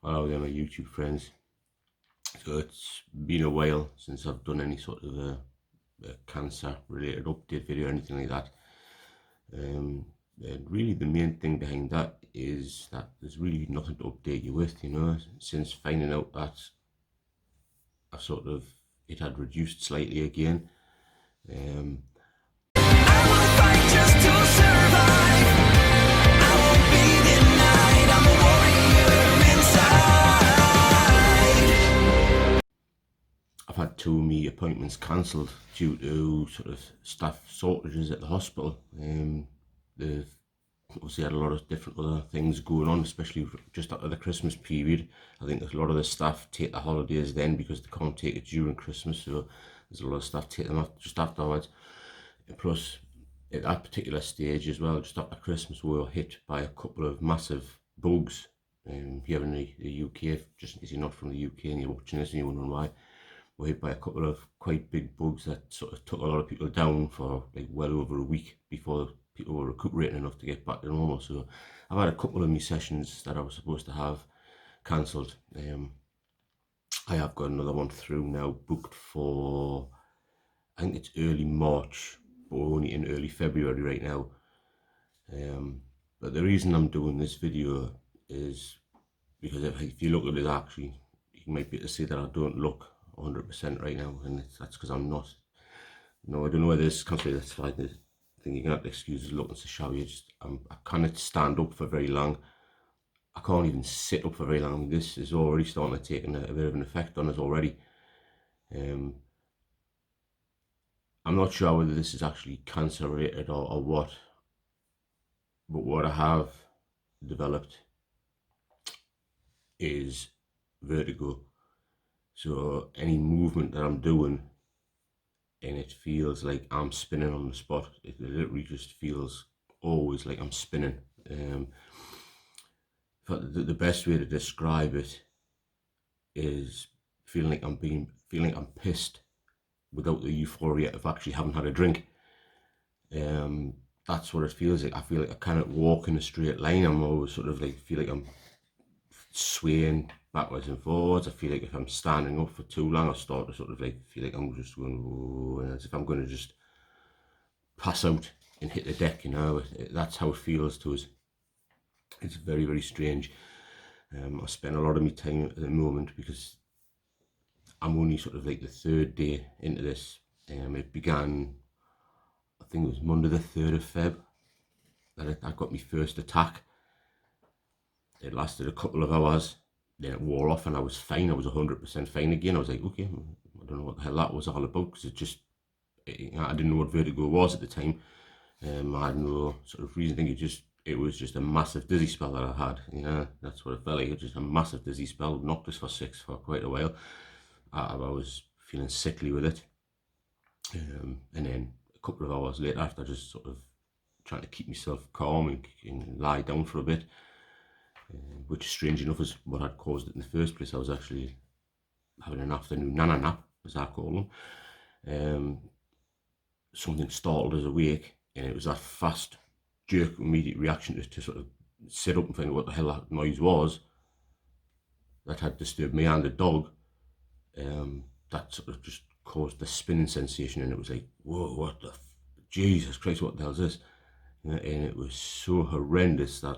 Hello there, my YouTube friends. So it's been a while since I've done any sort of a cancer related update video or anything like that. And really the main thing behind that is that there's really nothing to update you with, since finding out that it had reduced slightly again. I will fight just to survive. I won't be denied. I'm a warrior inside. I've had 2 of my appointments cancelled due to sort of staff shortages at the hospital. They've obviously had a lot of different other things going on, especially just after the Christmas period. I think a lot of the staff take the holidays then because they can't take it during Christmas, so there's a lot of staff take them off just afterwards. Plus, at that particular stage as well, just after Christmas, we were hit by a couple of massive bugs here in the UK. Just in case you're not from the UK and you're watching this and you're wondering why, we're hit by a couple of quite big bugs that sort of took a lot of people down for like well over a week before people were recuperating enough to get back to normal. So I've had a couple of my sessions that I was supposed to have cancelled. I have got another one through now, booked for, I think it's early March, but we're only in early February right now. But the reason I'm doing this video is because if you look at it, actually, you might be able to see that I don't look 100% right now, and that's because I'm not. No, I don't know whether this country that's fine. I think you're gonna have to excuse us looking to shower. I can't stand up for very long. I can't even sit up for very long. This is already starting to take a bit of an effect on us already. I'm not sure whether this is actually cancer related or what, but what I have developed is vertigo. So any movement that I'm doing and it feels like I'm spinning on the spot, it literally just feels always like I'm spinning. But the best way to describe it is feeling like I'm pissed without the euphoria of actually having had a drink. That's what it feels like. I feel like I cannot walk in a straight line. I'm always sort of like feel like I'm swaying backwards and forwards. I feel like if I'm standing up for too long, I start to sort of like feel like I'm just going, oh, as if I'm going to just pass out and hit the deck. That's how it feels to us. It's very, very strange. I spend a lot of my time at the moment because I'm only sort of like the 3rd day into this. It began, I think it was Monday the 3rd of Feb that I got my first attack. It lasted a couple of hours, then it wore off and I was fine. I was 100% fine again. I was like, okay, I don't know what the hell that was all about, because I didn't know what vertigo was at the time. I had no sort of reason. I think it was just a massive dizzy spell that I had. That's what it felt like. It was just a massive dizzy spell, knocked us for 6 for quite a while. I was feeling sickly with it. And then a couple of hours later, after just sort of trying to keep myself calm and lie down for a bit, which strange enough is what had caused it in the first place. I was actually having an afternoon nana nap, as I call them. Something startled us awake, and it was that fast jerk immediate reaction to sort of sit up and find out what the hell that noise was that had disturbed me and the dog. That sort of just caused the spinning sensation, and it was like, whoa, what the Jesus Christ, what the hell is this? And it was so horrendous that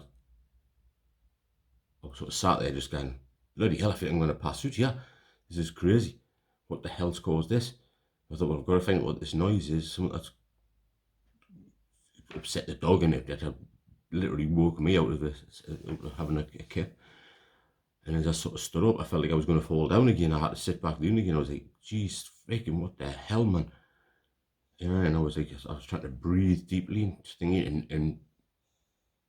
I was sort of sat there just going, bloody hell, I think I'm going to pass out here. This is crazy. What the hell's caused this? I thought, well, I've got to find out what this noise is. Something that's upset the dog, and it had literally woke me out of having a kip. And as I sort of stood up, I felt like I was going to fall down again. I had to sit back down again. I was like, geez, freaking what the hell, man? And I was trying to breathe deeply and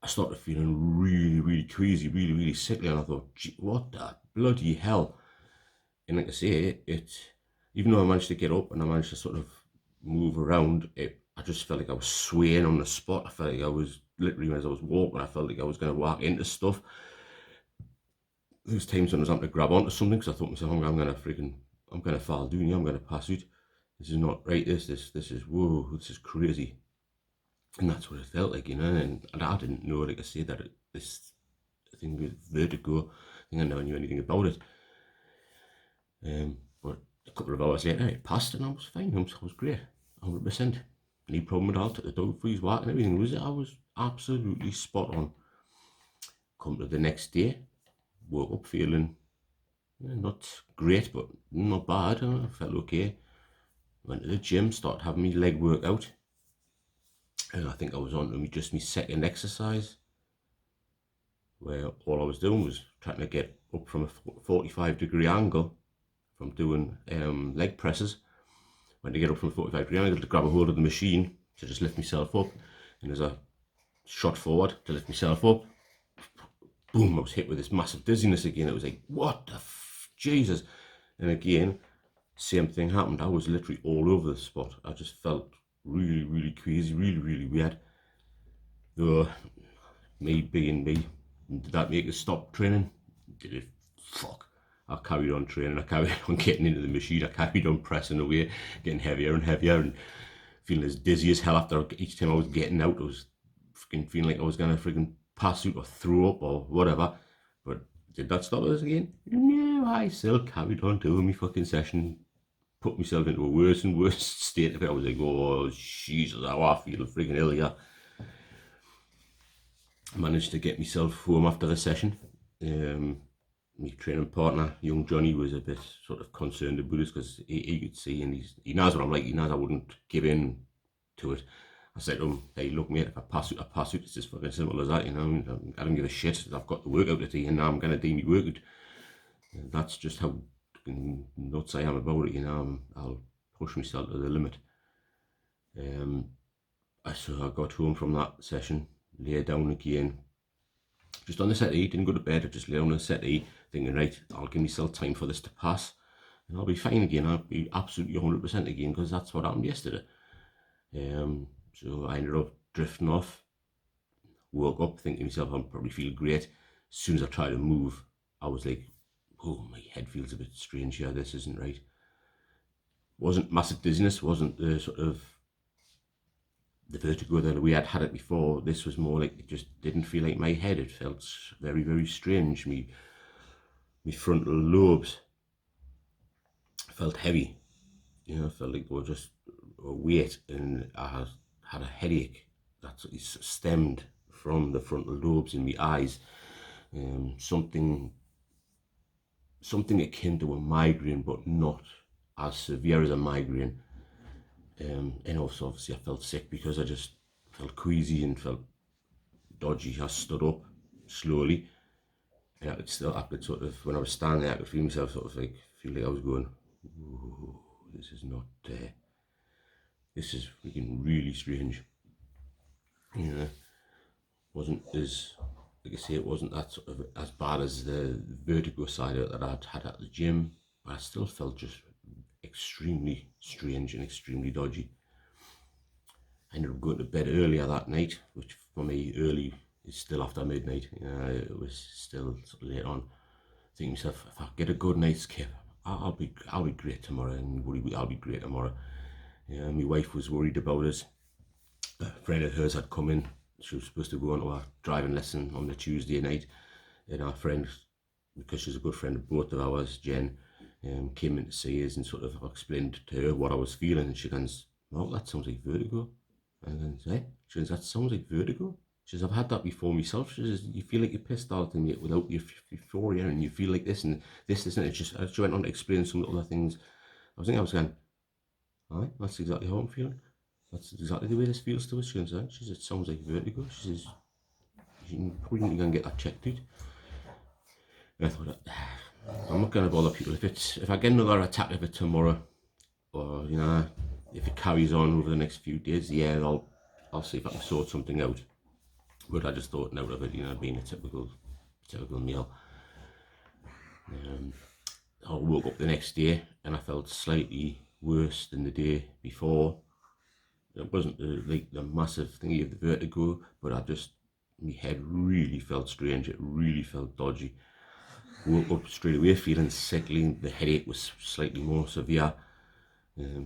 I started feeling really, really queasy, really, really sickly, and I thought, gee, what the bloody hell? And like I say, even though I managed to get up and I managed to sort of move around, I just felt like I was swaying on the spot. I felt like I was literally, as I was walking, I felt like I was going to walk into stuff. There was times when I was having to grab onto something because I thought to myself, I'm going to fall down here, I'm going to pass out. This is not right, this is, whoa, this is crazy. And that's what it felt like, and I didn't know, like I say, that this thing with vertigo. I think I never knew anything about it. But a couple of hours later, it passed and I was fine. I was great, 100%. Any problem at all? Took the dog for his walk and everything. I was absolutely spot on. Come to the next day, woke up feeling not great, but not bad. I felt okay. Went to the gym, started having my leg workout. And I think I was on to my second exercise, where all I was doing was trying to get up from a 45-degree angle from doing leg presses. Went to get up from a 45-degree angle to grab a hold of the machine to just lift myself up. And as I shot forward to lift myself up, boom, I was hit with this massive dizziness again. It was like, what the Jesus. And again, same thing happened. I was literally all over the spot. I just felt really, really queasy, really, really weird. Me being me, did that make us stop training? Did it? Fuck. I carried on training. I carried on getting into the machine. I carried on pressing away, getting heavier and heavier, and feeling as dizzy as hell after each time I was getting out. I was freaking feeling like I was gonna freaking pass out or throw up or whatever. But did that stop us again? No, I still carried on doing my fucking session. Put myself into a worse and worse state of it. I was like, oh Jesus, how I feel freaking ill here. Managed to get myself home after the session. My training partner, young Johnny, was a bit sort of concerned about us because he could see, and he knows what I'm like. He knows I wouldn't give in to it. I said to him, hey, look, mate, if I pass out, I pass out. It's as fucking simple as that, you know. I don't give a shit. I've got the workout to do, and now I'm going to do my workout. And that's just how nuts I am about it, you know. I'll push myself to the limit. So I got home from that session, lay down again, just on the settee, didn't go to bed. I just lay on the settee, thinking, right, I'll give myself time for this to pass, and I'll be fine again. I'll be absolutely 100% again, because that's what happened yesterday. So I ended up drifting off, woke up thinking to myself, I'll probably feel great. As soon as I tried to move, I was like, oh, my head feels a bit strange here, this isn't right. Wasn't massive dizziness, wasn't the sort of the vertigo that we had it before. This was more like, it just didn't feel like my head. It felt very, very strange. Me frontal lobes felt heavy, you know. Felt like they were just a weight, and I had a headache that stemmed from the frontal lobes in my eyes. Something akin to a migraine, but not as severe as a migraine. And also, obviously, I felt sick because I just felt queasy and felt dodgy. I stood up slowly, and I could sort of, when I was standing there, I could feel myself sort of like, feel like I was going, whoa, this is not, this is freaking really strange. You know, wasn't as, like I say, it wasn't that sort of as bad as the vertigo side of it that I'd had at the gym, but I still felt just extremely strange and extremely dodgy. I ended up going to bed earlier that night, which for me, early is still after midnight. You know, it was still sort of late on. Thinking to myself, if I get a good night's sleep, I'll be great tomorrow, and I'll be great tomorrow. Yeah, my wife was worried about us. A friend of hers had come in. She was supposed to go on to a driving lesson on the Tuesday night, and our friend, because she's a good friend of both of ours, Jen, came in to see us and sort of explained to her what I was feeling, and she goes, "Mark, that sounds like vertigo." And then say, she goes, "That sounds like vertigo." She says, "I've had that before myself." She says, "You feel like you're pissed all the time without your euphoria, and you feel like this and this, and it." Just, she went on to explain some other things. I was going, "Aye, that's exactly how I'm feeling. That's exactly the way this feels to us." She goes, she says, "It sounds like vertigo." She says, "You probably need to go and get that checked out." And I thought, I'm not going to bother people. If I get another attack of it tomorrow, or, you know, if it carries on over the next few days, yeah, I'll see if I can sort something out. But I just thought out of it, you know, being a typical male. I woke up the next day and I felt slightly worse than the day before. It wasn't like the massive thingy of the vertigo, but my head really felt strange. It really felt dodgy. Woke up straight away feeling sickly. The headache was slightly more severe.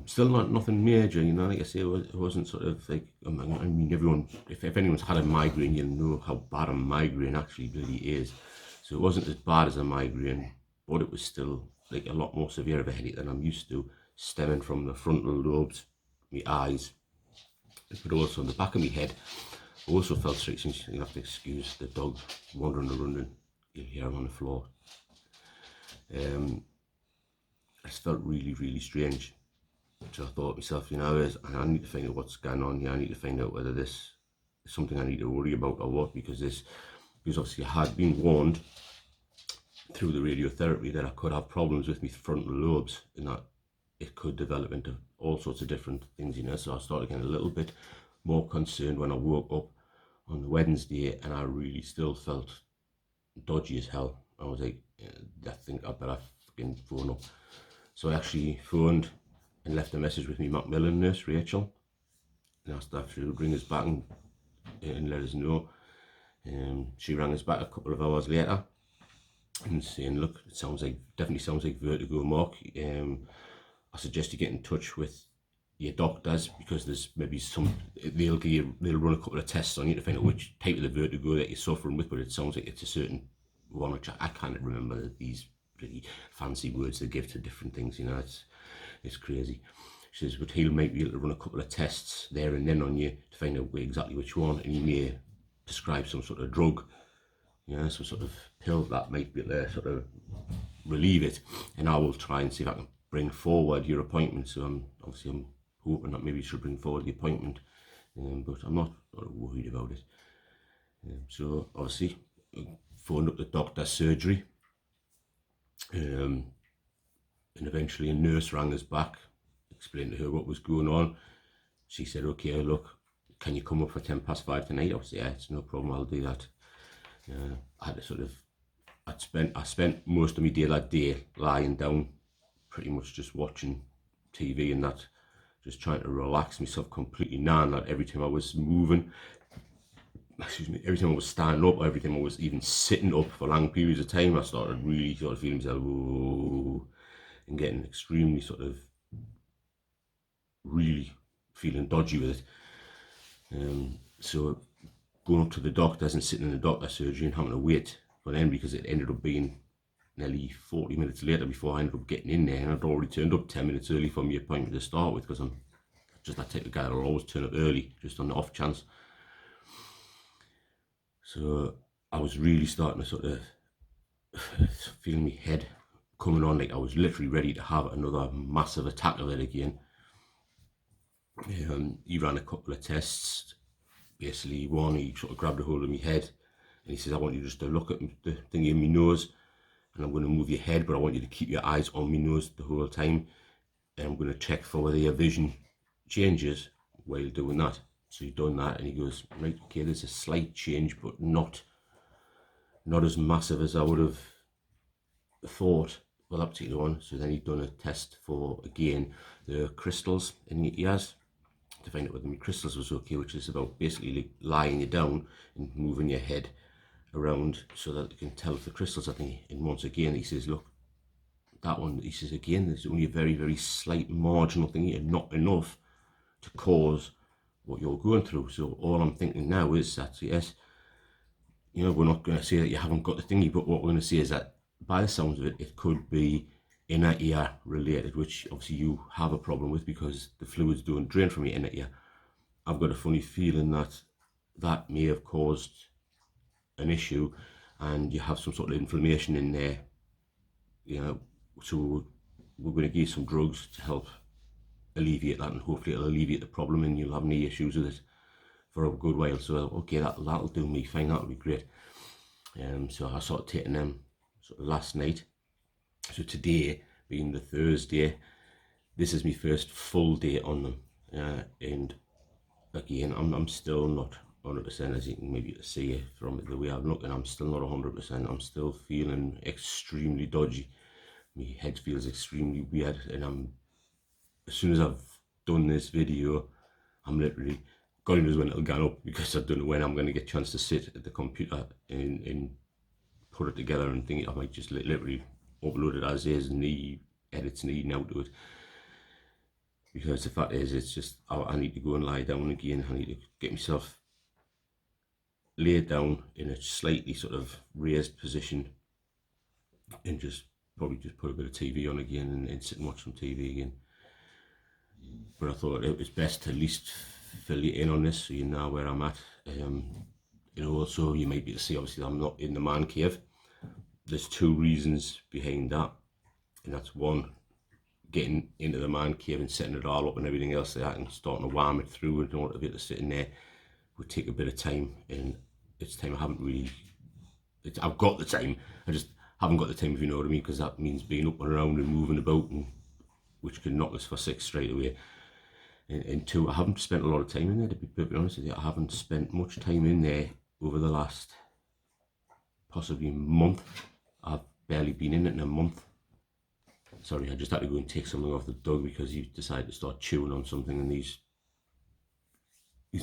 Still not nothing major, you know. Like I say, it wasn't sort of like, I mean, everyone, if anyone's had a migraine, you'll know how bad a migraine actually really is. So it wasn't as bad as a migraine, but it was still like a lot more severe of a headache than I'm used to, stemming from the frontal lobes, my eyes, but also on the back of my head. I also felt sick, since you have to excuse the dog wandering around and you'll hear him on the floor. I just felt really, really strange. So I thought to myself, you know, I need to find out what's going on here. I need to find out whether this is something I need to worry about or what, because obviously I had been warned through the radiotherapy that I could have problems with my frontal lobes and that it could develop into all sorts of different things, you know. So I started getting a little bit more concerned when I woke up on the Wednesday, and I really still felt dodgy as hell. I was like, I think I better fucking phone up. So I actually phoned and left a message with me Macmillan nurse, Rachel, and asked if she would ring us back and let us know. She rang us back a couple of hours later and saying, look, it definitely sounds like vertigo, Mark. I suggest you get in touch with your doctors, because there's maybe they'll run a couple of tests on you to find out which type of the vertigo that you're suffering with, but it sounds like it's a certain one, which I can't remember these really fancy words they give to different things, you know. It's crazy. She says, but he'll might be able to run a couple of tests there and then on you to find out exactly which one, and he may prescribe some sort of drug, you know, some sort of pill that might be able to sort of relieve it. And I will try and see if I can bring forward your appointment. So I'm hoping that maybe you should bring forward the appointment, but I'm not worried about it. So obviously, I phoned up the doctor's surgery, and eventually a nurse rang us back, explained to her what was going on. She said, okay, look, can you come up for 5:10 tonight? I was, yeah, it's no problem, I'll do that. I had to sort of, I spent most of my day that day lying down, pretty much just watching TV and that, just trying to relax myself completely, knowing that every time I was moving, every time I was standing up, or every time I was even sitting up for long periods of time, I started really sort of feeling myself, whoa, and getting extremely sort of really feeling dodgy with it. So going up to the doctors and sitting in the doctor's surgery and having to wait for them, because it ended up being nearly 40 minutes later before I ended up getting in there, and I'd already turned up 10 minutes early for my appointment to start with, because I'm just that type of guy that will always turn up early, just on the off chance. So I was really starting to sort of feel my head coming on, like I was literally ready to have another massive attack of it again. He ran a couple of tests. Basically, one, he sort of grabbed a hold of my head and he says, I want you just to look at the thingy in my nose, and I'm going to move your head, but I want you to keep your eyes on my nose the whole time, and I'm going to check for whether your vision changes while doing that. So he'd done that, and he goes, right, okay, there's a slight change, but not as massive as I would have thought for that particular one. So then he'd done a test for, again, the crystals in your ears, to find out whether my crystals was okay, which is about basically like lying you down and moving your head around so that you can tell if the crystals are thingy. And once again, he says, look, that one, he says, again, there's only a very, very slight marginal thing here, not enough to cause what you're going through. So all I'm thinking now is that, yes, you know, we're not going to say that you haven't got the thingy, but what we're going to say is that by the sounds of it, it could be inner ear related, which obviously you have a problem with because the fluids don't drain from your inner ear. I've got a funny feeling that that may have caused an issue and you have some sort of inflammation in there, you know. So we're going to give you some drugs to help alleviate that, and hopefully it'll alleviate the problem and you'll have no issues with it for a good while. So okay, that'll do me fine, that'll be great. So I started taking them sort of last night. So today, being the Thursday, this is my first full day on them, and again, I'm still not 100%, as you can maybe see from the way I'm looking. I'm still not 100%. I'm still feeling extremely dodgy. My head feels extremely weird, and as soon as I've done this video, I'm literally, God knows when it'll get up, because I don't know when I'm going to get a chance to sit at the computer and put it together and think. I might just literally upload it as is and the edits needing out to it. because the fact is, it's just, I need to go and lie down again. I need to get myself laid down in a slightly sort of raised position and just probably just put a bit of TV on again and sit and watch some TV again. But I thought it was best to at least fill you in on this so you know where I'm at. You know, also you might be able to see, obviously, I'm not in the man cave. There's two reasons behind that, and that's one, getting into the man cave and setting it all up and everything else like that and starting to warm it through and don't want to be able to sit in there would take a bit of time, and it's time I haven't really, I've got the time, I just haven't got the time, if you know what I mean, because that means being up and around and moving about, and which can knock us for six straight away. And two, I haven't spent a lot of time in there, to be perfectly honest with you. I haven't spent much time in there over the last possibly month. I've barely been in it in a month. Sorry, I just had to go and take something off the dog because he decided to start chewing on something, and he's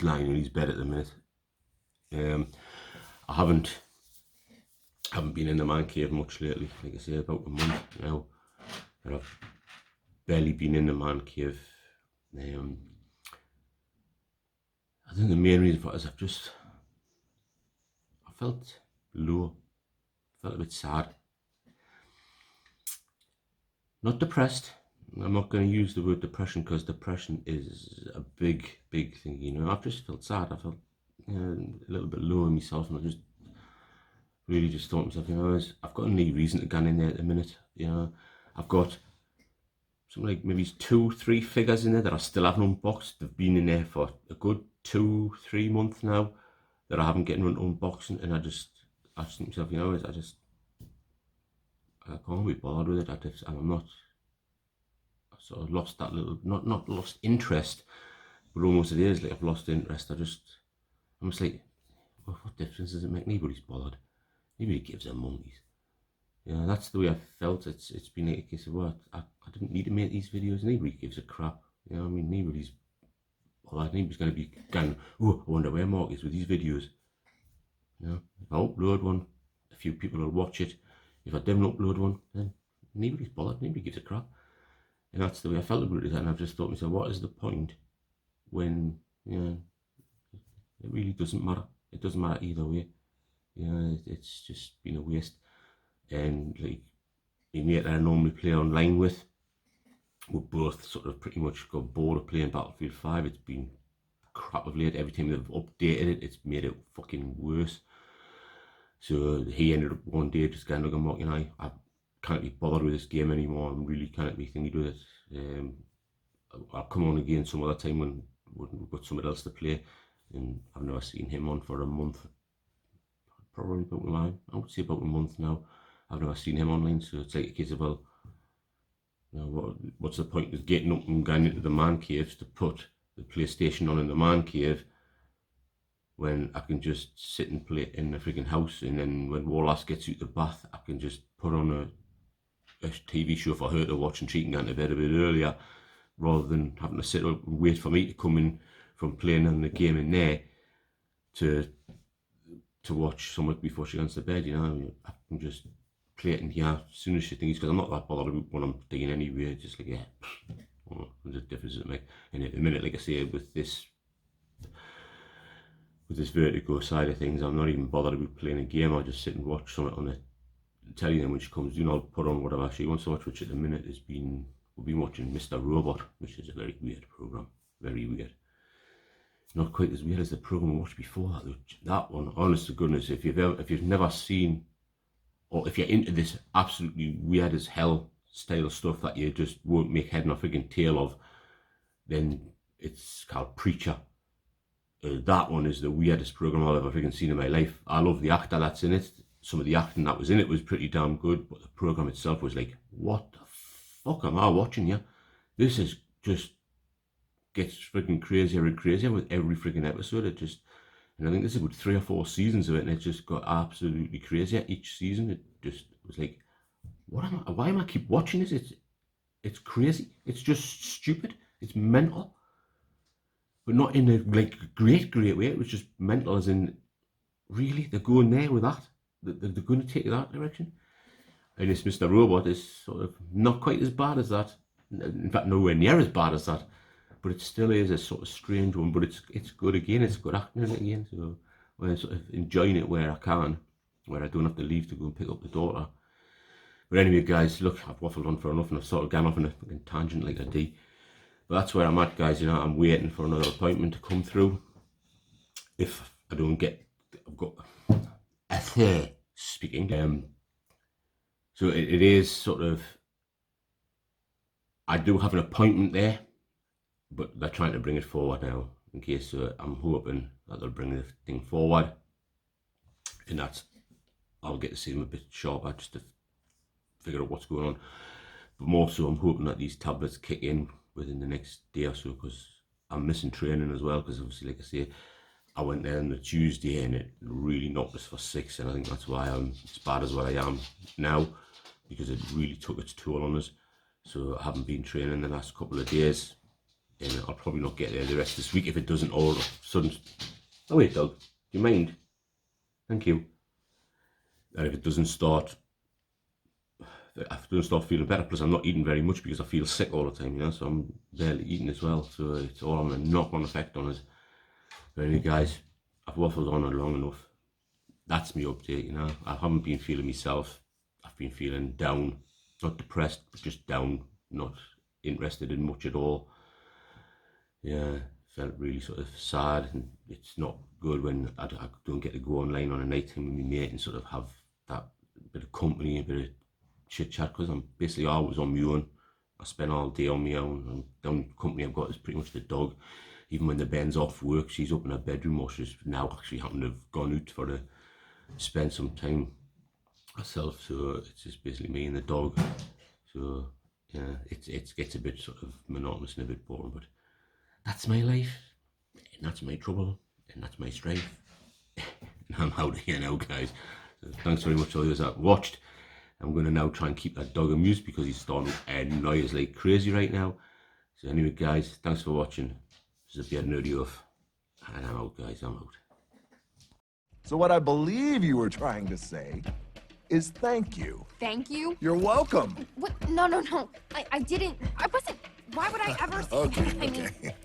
lying in his bed at the minute. I haven't been in the man cave much lately. Like I say, about a month now, and I've barely been in the man cave. I think the main reason for it is I felt low, felt a bit sad. Not depressed. I'm not going to use the word depression because depression is a big thing, you know. I've just felt sad. I felt a little bit low in myself, and I just really just thought to myself, you know, I've got any reason to go in there at the minute, you know. I've got something like maybe 2-3 figures in there that I still haven't unboxed. They've been in there for a good 2-3 months now that I haven't getting around to unboxing, and I just think to myself, you know, I can't be bothered with it. And I'm not, I sort of lost that little, not lost interest, but almost it is like I've lost interest. I'm just like, well, what difference does it make? Nobody's bothered. Nobody gives a monkeys. Yeah, that's the way I felt. It's been like a case of what, I didn't need to make these videos. Nobody gives a crap. You know, I mean, nobody's going to be going, oh, I wonder where Mark is with these videos. You know, if I upload one, a few people will watch it. If I don't upload one, then nobody's bothered. Nobody gives a crap. And that's the way I felt about it. And I've just thought to myself, what is the point when, you know, it really doesn't matter. It doesn't matter either way. You know, it's just been a waste. And like my mate that I normally play online with, we both sort of pretty much got bored of playing Battlefield 5. It's been crap of late. Every time they've updated it, it's made it fucking worse. So he ended up one day just going, look, Mark, you know, I can't be bothered with this game anymore. I'm really can't be thinking with it. I'll come on again some other time when we've got somebody else to play. And I've never seen him on for a month. Probably about I would say about a month now. I've never seen him online, so it's like a case of, well, you know, what's the point of getting up and going into the man caves to put the PlayStation on in the man cave when I can just sit and play it in the freaking house, and then when Wallace gets out the bath, I can just put on a TV show for her to watch and she can get to bed a bit earlier, rather than having to sit up and wait for me to come in from playing on the game in there to watch something before she goes to bed, you know. I can just play it in here as soon as she thinks, because I'm not that bothered when I'm doing anyway, just like, yeah, well, there's a difference does it make. And at the minute, like I say, with this Vertigo side of things, I'm not even bothered about playing a game. I'll just sit and watch something on the telly, and when she comes, you know, I'll put on whatever she wants to watch, which at the minute we've been watching Mr. Robot, which is a very weird program, very weird. Not quite as weird as the program we watched before that. That one, honest to goodness, if you've never seen, or if you're into this absolutely weird as hell style of stuff that you just won't make head nor friggin' tail of, then it's called Preacher. That one is the weirdest program I've ever friggin' seen in my life. I love the actor that's in it. Some of the acting that was in it was pretty damn good, but the program itself was like, what the fuck am I watching here? This is just gets freaking crazier and crazier with every freaking episode. It just, and I think this is about 3 or 4 seasons of it, and it just got absolutely crazier each season. It just was like, why am I keep watching this? It's crazy. It's just stupid. It's mental, but not in a like great way. It was just mental, as in, really, they're going there with that. They're going to take that direction. And this Mr. Robot is sort of not quite as bad as that. In fact, nowhere near as bad as that. but it still is a sort of strange one. But it's good again. It's good acting in it again. So I'm sort of enjoying it where I can, where I don't have to leave to go and pick up the daughter. But anyway, guys, look, I've waffled on for enough, and I've sort of gone off on a fucking tangent like I do. But that's where I'm at, guys. You know, I'm waiting for another appointment to come through. If I don't get, I've got speaking. So it is sort of, I do have an appointment there, but they're trying to bring it forward now. In case, I'm hoping that they'll bring the thing forward, and that's, I'll get to see them a bit sharper just to figure out what's going on. But more so, I'm hoping that these tablets kick in within the next day or so, because I'm missing training as well. Because obviously, like I say, I went there on the Tuesday and it really knocked us for 6, and I think that's why I'm as bad as what I am now, because it really took its toll on us. So I haven't been training the last couple of days, and I'll probably not get there the rest of this week if it doesn't all of a sudden. Oh wait, dog, do you mind? Thank you. And if it doesn't start, I don't start feeling better. Plus, I'm not eating very much because I feel sick all the time, you know. So I'm barely eating as well. So it's all on a knock-on effect on us. But anyway, guys, I've waffled on long enough. That's my update, you know. I haven't been feeling myself. I've been feeling down, not depressed, but just down, not interested in much at all. Yeah, felt really sort of sad, and it's not good when I don't get to go online on a night time with my mate and sort of have that bit of company, a bit of chit chat, because I'm basically always on my own. I spend all day on my own, and the only company I've got is pretty much the dog. Even when the Ben's off work, she's up in her bedroom, or she's now actually happened to have gone out for to spend some time herself. So it's just basically me and the dog. So yeah, it gets a bit sort of monotonous and a bit boring, but that's my life, and that's my trouble, and that's my strife. And I'm out of here now, guys. So thanks very much to all those that watched. I'm going to now try and keep that dog amused because he's starting to annoy us like crazy right now. So anyway, guys, thanks for watching. This is a bit nerdy off, and I'm out, guys. I'm out. So what I believe you were trying to say is thank you. Thank you? You're welcome. What? No. I didn't. I wasn't. Why would I ever say that? I mean, Okay.